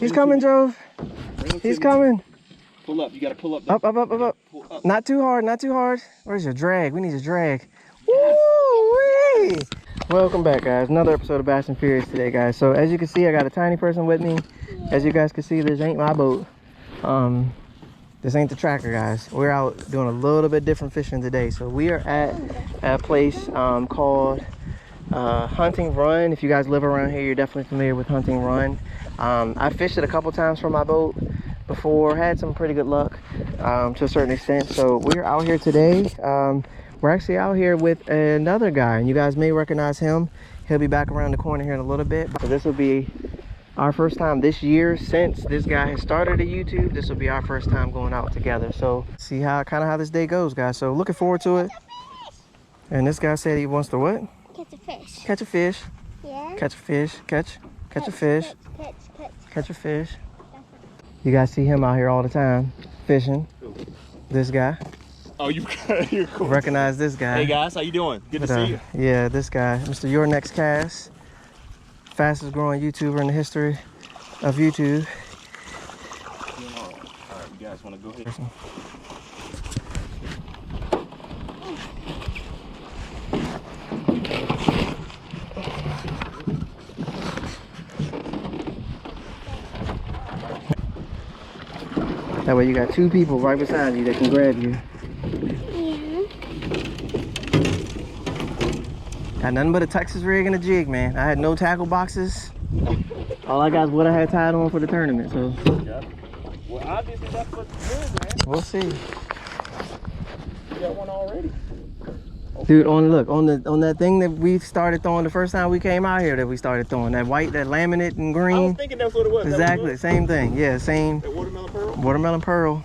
He's coming, Jove. He's coming. Pull up. You gotta pull up. Up. Up. Not too hard, not too hard. Where's your drag? We need your drag. Woo-wee! Welcome back, guys. Another episode of Bass and Furious today, guys. So as you can see, I got a tiny person with me. As you guys can see, this ain't my boat. This ain't the tracker, guys. We're out doing a little bit different fishing today. So we are at a place called Hunting Run. If you guys live around here, you're definitely familiar with Hunting Run. I fished it a couple times from my boat before, had some pretty good luck to a certain extent. So we're out here today. We're actually out here with another guy, and you guys may recognize him. He'll be back around the corner here in a little bit. So this will be our first time this year since this guy has started a YouTube. This will be our first time going out together. So see how this day goes, guys. So looking forward to it. And this guy said he wants to what? Catch a fish. Catch a fish. Yeah. Catch a fish. Catch a fish. Catch a fish. You guys see him out here all the time fishing. This guy. Oh, you're cool. Recognize this guy. Hey guys, how you doing? Good to see you. Yeah, this guy, Mr. yournextcast, fastest growing YouTuber in the history of YouTube. All right, you guys want to go ahead? That way you got two people right beside you that can grab you. Yeah. Got nothing but a Texas rig and a jig, man. I had no tackle boxes. All I got is what I had tied on for the tournament, so. Yeah. Well, obviously that's what's good, man. We'll see. You got one already. Dude, on that thing that we started throwing the first time we came out here, that we started throwing that white, that laminate and green. I was thinking that's what it was. Exactly, same thing. Yeah, same. That watermelon pearl? Watermelon pearl.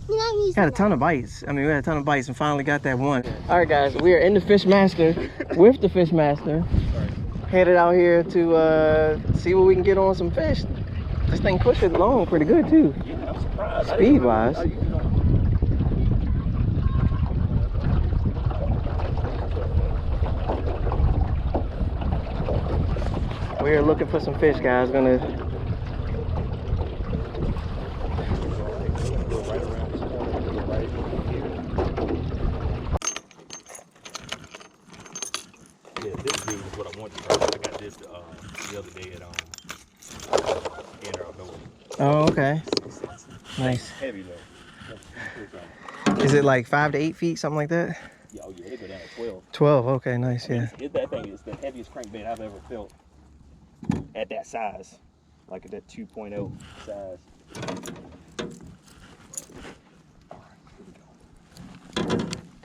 You Got a ton of bites. I mean, we had a ton of bites and finally got that one. All right, guys, we are in the Fishmaster with the Fishmaster. Headed out here to see what we can get on some fish. This thing pushes along pretty good too. Yeah, I'm surprised. Speed-wise. We're looking for some fish, guys. Yeah, this dude is what I want to try. I got this the other day at Inner. Oh, okay. Nice. Heavy though. Is it like 5 to 8 feet, something like that? Yeah, oh yeah, they go down to 12. 12. Okay, nice. Yeah. That thing is the heaviest crankbait I've ever felt at that size, like at that 2.0 size.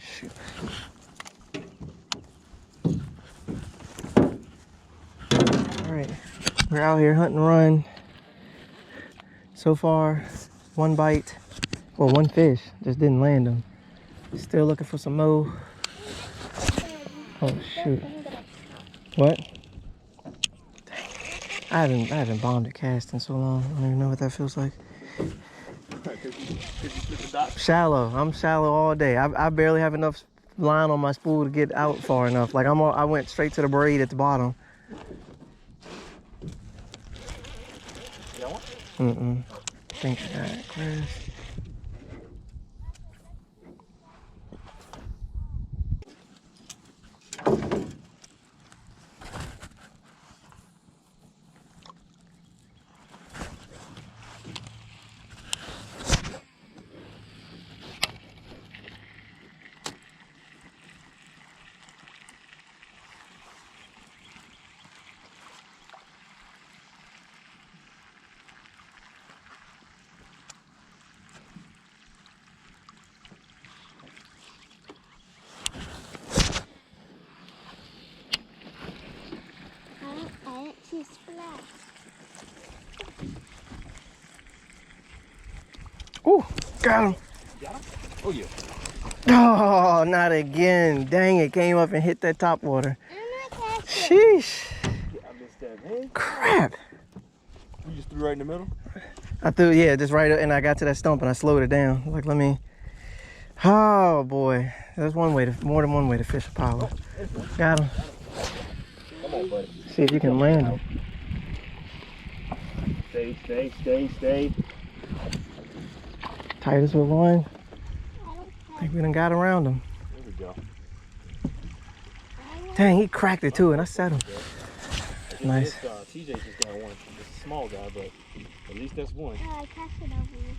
Shoot. All right, we're out here hunting run. So far, one bite, well, one fish, just didn't land them. Still looking for some more. Oh shoot! What? Dang. I haven't bombed a cast in so long. I don't even know what that feels like. Shallow. I'm shallow all day. I barely have enough line on my spool to get out far enough. Like I went straight to the braid at the bottom. I think that Chris. Ooh, got him. Got him? Oh yeah. Oh, not again. Dang, it came up and hit that top water. Sheesh. I missed that, man. Crap. You just threw right in the middle? I threw, yeah, just right, and I got to that stump and I slowed it down. Like, let me, oh boy. There's one way to, more than one way to fish a power. Got him. Come on, buddy. See if you can land him. Stay. Tightest with one. I think we done got around him. There we go. Dang, he cracked it too, and I set him. Nice. TJ just got one. It's a small guy, but at least that's one. I cast it over you.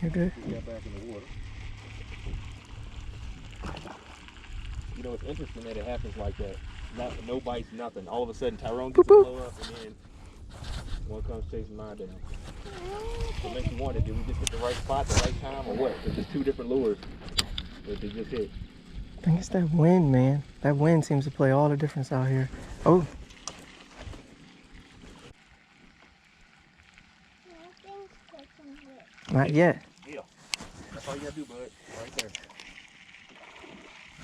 You're good. He got back in the water. You know, it's interesting that it happens like that. No bites, nothing. All of a sudden, Tyrone gets a blow up, and then one comes chasing mine down. What makes you wonder, did we just hit the right spot, the right time, or what? Because it's two different lures that they just hit. I think it's that wind, man. That wind seems to play all the difference out here. Oh. Not yet. Yeah. That's all you gotta do, bud. Right there.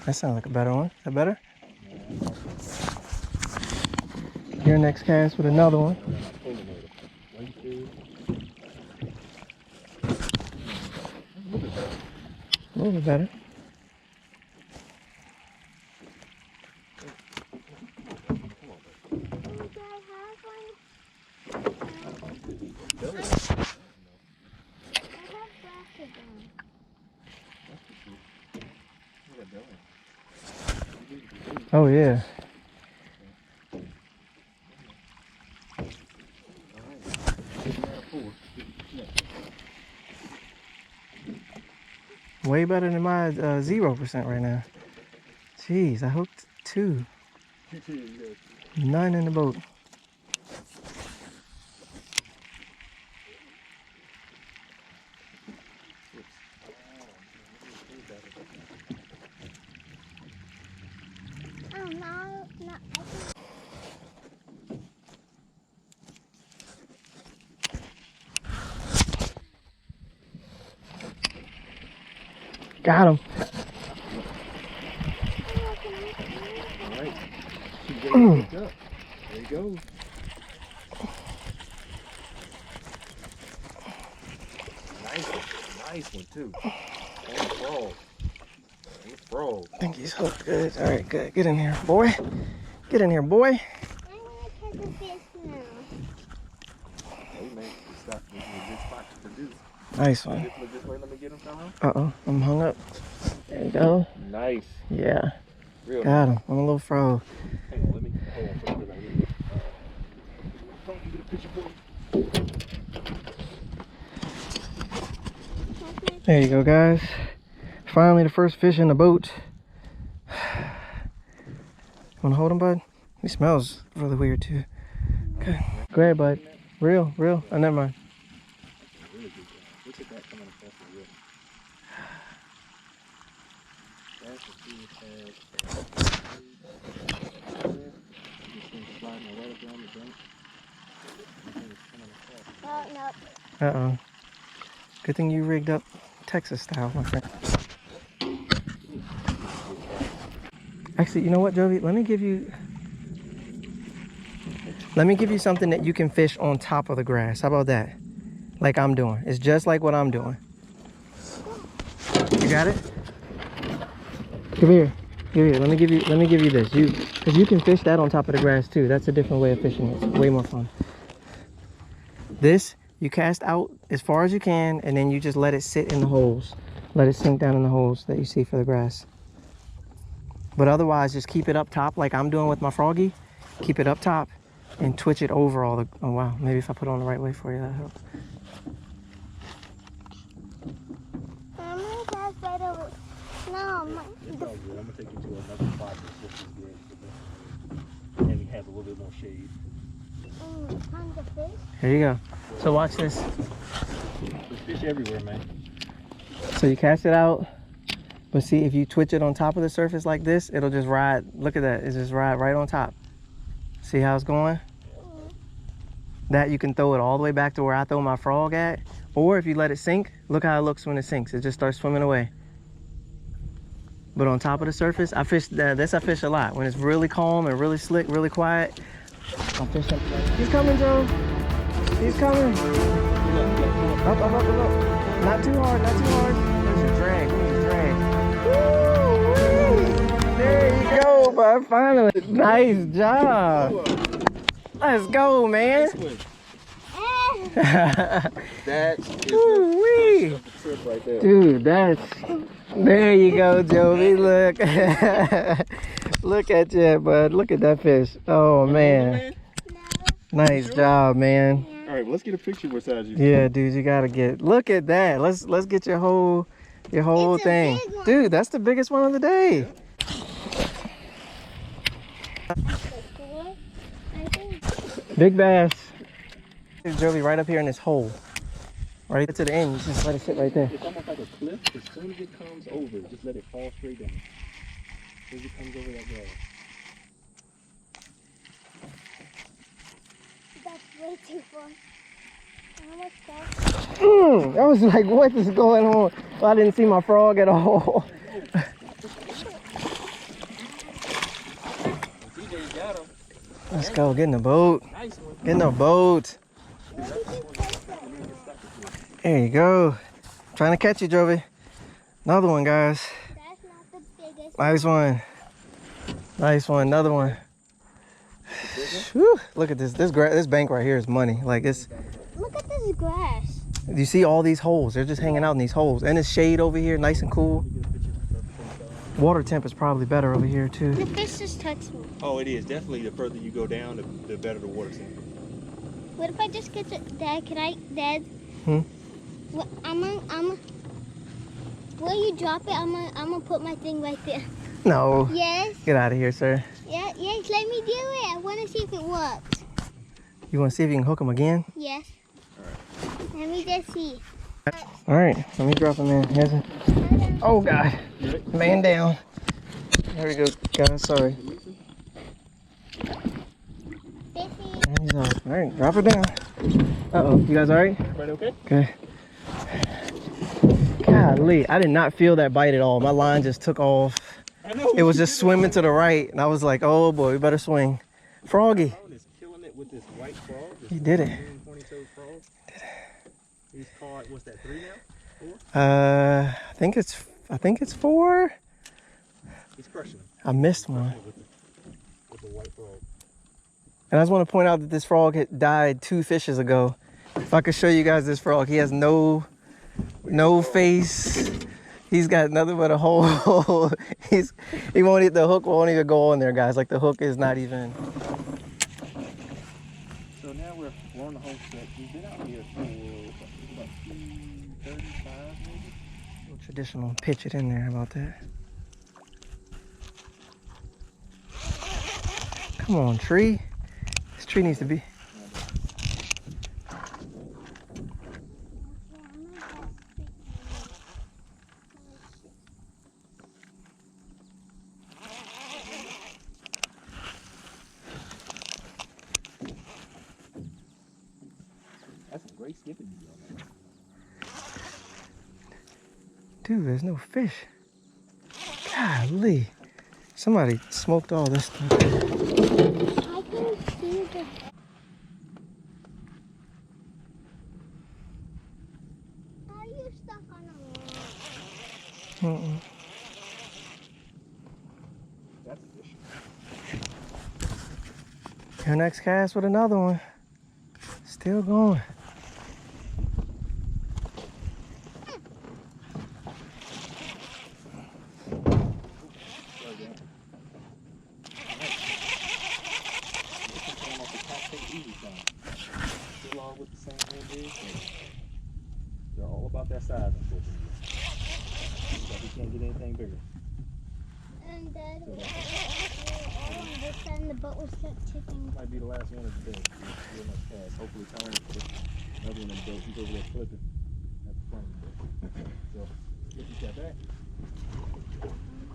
That sounds like a better one. Is that better? Your next cast with another one. A little bit better. Oh yeah. Way better than my 0% right now. Jeez, I hooked 2. None in the boat. Oh, no. Got him. All right. There you go. Nice one too. Frog. I think he's hooked good. All right, good. Get in here, boy. Get in here, boy. I'm going to catch a fish now. Hey man, this is a good spot to produce. Nice one. Look this way, let me get him somehow. Uh-oh, I'm hung up. There you go. Nice. Yeah. Real Got him. I'm a little frog. Hang on, let me hold on for a minute. Don't you get a picture for me? There you go, guys. Finally, the first fish in the boat. Wanna hold him, bud? He smells really weird too. Okay. Go ahead, bud. Real. Oh, never mind. Really good job. Look at that coming across the rip. That's a serious tag. Just gonna slide my right up down the bank. And then it's coming across. Oh, no. Uh-oh. Good thing you rigged up Texas style, my friend. Actually, you know what, Jovi? Let me give you something that you can fish on top of the grass. How about that? Like I'm doing. It's just like what I'm doing. You got it? Come here. Let me give you this. Because you can fish that on top of the grass too. That's a different way of fishing it. It's way more fun. This, you cast out as far as you can, and then you just let it sit in the holes. Let it sink down in the holes that you see for the grass. But otherwise, just keep it up top like I'm doing with my froggy. Keep it up top and twitch it over all the... Oh, wow. Maybe if I put it on the right way for you, that helps. I'm going to cast right over. No, It's all good. I'm going to take you to another spot that's just as good. And we have a little bit more shade. tons of fish. Here you go. So watch this. There's fish everywhere, man. So you cast it out. But see, if you twitch it on top of the surface like this, it'll just ride. Look at that. It just ride right on top. See how it's going? That you can throw it all the way back to where I throw my frog at. Or if you let it sink, look how it looks when it sinks. It just starts swimming away. But on top of the surface, I fish this. I fish a lot. When it's really calm and really slick, really quiet, I'll fish something. He's coming, Joe. He's coming. Up. Not too hard, not too hard. Where's your drag? There you go, bud. Finally. Nice job. Let's go, man. That is the Woo-wee. of the trip right there. Dude, that's... There you go, Joey. Look. Look at you, bud. Look at that fish. Oh, man. Nice job, man. All right, well, let's get a picture beside you. Yeah, dude, you gotta get... Look at that. Let's get your whole thing. Dude, that's the biggest one of the day. Big bass. There's Joey right up here in this hole. Right to the end. You just let it sit right there. It's almost like a cliff. As soon as it comes over, just let it fall straight down. As soon as it comes over that grass. That's way too far. How much stuff? I was like, what is going on? Well, I didn't see my frog at all. TJ got him. Let's go. Get in the boat. Nice one. Get in the boat. There you go. Trying to catch you, Jovi. Another one, guys. That's not the biggest. Nice one. Nice one. Another one. Whew. Look at this. This bank right here is money. Like it's. Look at this grass. You see all these holes? They're just hanging out in these holes, and it's shade over here, nice and cool. Water temp is probably better over here too. The fish just touched me. Oh, it is. Definitely the further you go down, the better the water temp. What if I just get to, Dad, can I, Dad? Well, will you drop it? I'm gonna put my thing right there. No. Yes. Get out of here, sir. Yeah, yes, let me do it. I want to see if it works. You want to see if you can hook him again? Yes. Let me just see. All right, let me drop him in. Yes, sir. Oh God, man down. There we go, guys. Sorry. And he's off. All right, drop her down. Uh-oh, you guys all right? Everybody okay? Okay. Golly, I did not feel that bite at all. My line just took off. I know. It was just swimming to the right, and I was like, oh boy, we better swing. Froggy. Is killing it with this white frog. This He did it. Pointy-toed frog. He's caught, what's that, 3 now? 4? I think it's 4. He's crushing him. I missed one. With the white frog. And I just want to point out that this frog had died 2 fishes ago. If I could show you guys this frog, he has no face. He's got nothing but a hole. The hook won't even go on there, guys. Like the hook is not even. So now we're on the home stretch. We've been out here for about 2:35 maybe. Traditional pitch it in there. How about that? Come on, tree. This tree needs to be. That's some great skipping you on that. Dude, there's no fish. Golly. Somebody smoked all this stuff. I can see the... Are you stuck on a wall? That's a fish. Your next cast with another one. Still going. They're all about that size, unfortunately. But we can't get anything bigger. And Dad, this time the boat was tipping. Might be the last one of the day. Real much cast. Hopefully Tony will put another one in the boat. He's over there flipping at the front of the boat. So if you got that,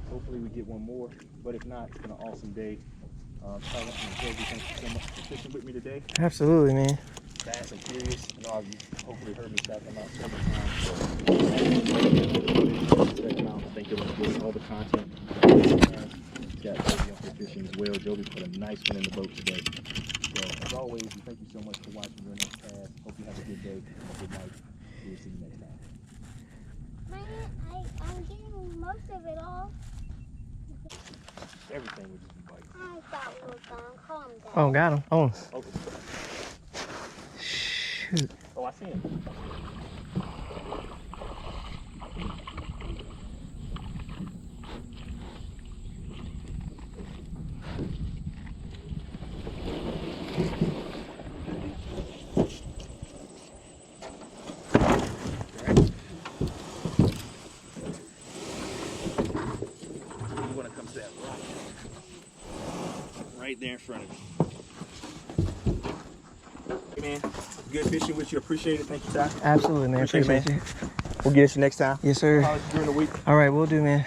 hopefully we get one more. But if not, it's been an awesome day. Tyler and Jovi, thank you so much for fishing with me today. Absolutely, man. Fast and furious. I know you've hopefully heard me shout them out several times. Check them out. I think you'll enjoy all the content. Got Jovi up there fishing as well. Jovi put a nice one in the boat today. So as always, we thank you so much for watching Your Next Cast. Hope you have a good day and a good night. We'll see you next time. I'm getting most of it off. Everything would just be biting. I thought we were gonna calm down. Oh, got him. Oh. Okay. shoot. Oh, I see him. You want to come to that rock right there in front of you. Hey man, good fishing with you. Appreciate it. Thank you, Ty. Absolutely, man. Appreciate you. We'll get you next time. Yes, sir. Call us during the week. All right, we'll do, man.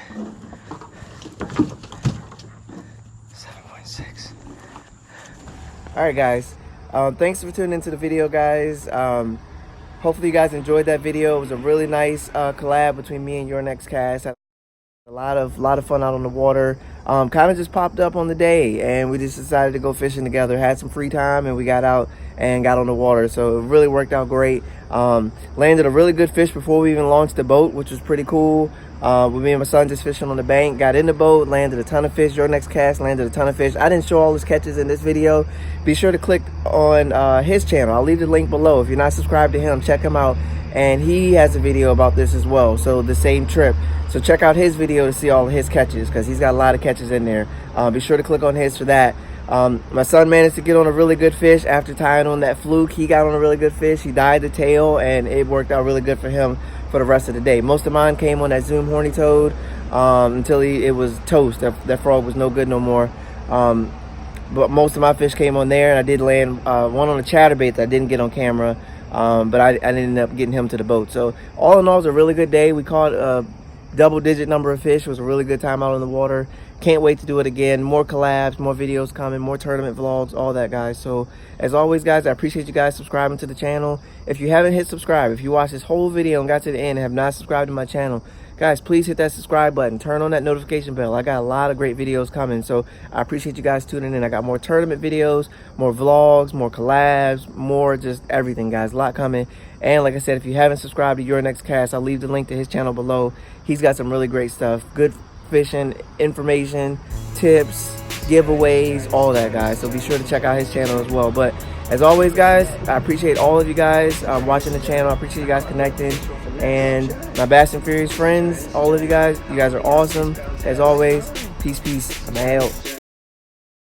7.6. All right, guys. Thanks for tuning into the video, guys. Hopefully you guys enjoyed that video. It was a really nice collab between me and Your Next Cast. A lot of fun out on the water. Kind of just popped up on the day, and we just decided to go fishing together. Had some free time, and we got out and got on the water. So it really worked out great. Landed a really good fish before we even launched the boat, which was pretty cool. With me and my son just fishing on the bank, got in the boat, landed a ton of fish. Your Next Cast landed a ton of fish. I didn't show all his catches in this video. Be sure to click on his channel. I'll leave the link below. If you're not subscribed to him, check him out. And he has a video about this as well, so the same trip. So check out his video to see all of his catches, because he's got a lot of catches in there. Be sure to click on his for that. My son managed to get on a really good fish after tying on that fluke. He got on a really good fish. He dyed the tail, and it worked out really good for him for the rest of the day. Most of mine came on that Zoom horny toad until it was toast. That frog was no good no more. But most of my fish came on there, and I did land one on a chatterbait that I didn't get on camera. But I ended up getting him to the boat. So all in all, it was a really good day. We caught a double-digit number of fish. It was a really good time out on the water. Can't wait to do it again. More collabs, more videos coming, more tournament vlogs, all that, guys. So as always, guys, I appreciate you guys subscribing to the channel. If you haven't hit subscribe, if you watched this whole video and got to the end and have not subscribed to my channel, guys, please hit that subscribe button. Turn on that notification bell. I got a lot of great videos coming, so I appreciate you guys tuning in. I got more tournament videos, more vlogs, more collabs, more just everything, guys. A lot coming. And like I said, if you haven't subscribed to Your Next Cast, I'll leave the link to his channel below. He's got some really great stuff. Good fishing, information, tips, giveaways, all that, guys. So be sure to check out his channel as well. But as always, guys, I appreciate all of you guys watching the channel. I appreciate you guys connecting. And my Bass and Furious friends, all of you guys are awesome. As always, peace, peace. I'm out.